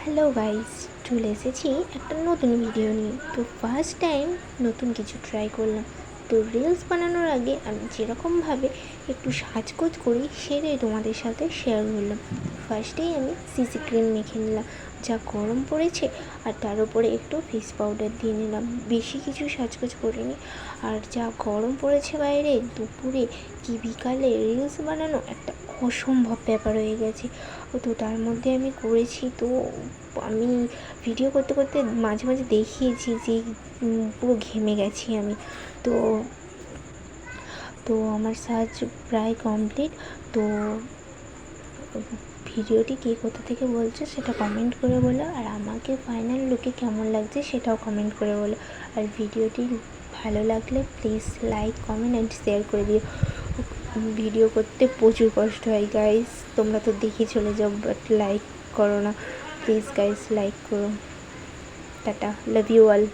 Hello guys, চলে এসেছি একটা নতুন ভিডিও নিয়ে। তো ফার্স্ট টাইম নতুন কিছু ট্রাই করলাম। তো রিলস বানানোর আগে আমি যেরকমভাবে একটু সাজগোজ করি সেটাই তোমাদের সাথে শেয়ার করলাম। ফার্স্টেই আমি সিসি ক্রিম মেখে নিলাম, যা গরম পড়েছে, আর তার উপরে একটু ফেস পাউডার দিয়ে নিলাম। বেশি কিছু সাজগোজ করিনি। আর যা গরম পড়েছে বাইরে, দুপুরে কি বিকালে রিলস বানানো একটা অসম্ভব ব্যাপার হয়ে গেছে। তো তার মধ্যে আমি করেছি। তো আমি ভিডিও করতে করতে মাঝে মাঝে দেখিয়েছি যে পুরো ঘেমে গেছি আমি। তো তো আমার সাজ প্রায় কমপ্লিট। তো ভিডিওটি কে কোথা থেকে বলছো সেটা কমেন্ট করে বলো, আর আমাকে ফাইনাল লুকে কেমন লাগছে সেটাও কমেন্ট করে বলো। আর ভিডিওটি ভালো লাগলে please like, comment and share করে দিও। ভিডিও করতে প্রচুর কষ্ট হয় গাইস, তোমরা তো দেখে চলে যাও, বাট লাইক করো না প্লিজ গাইস, লাইক করো। Tata, love you all.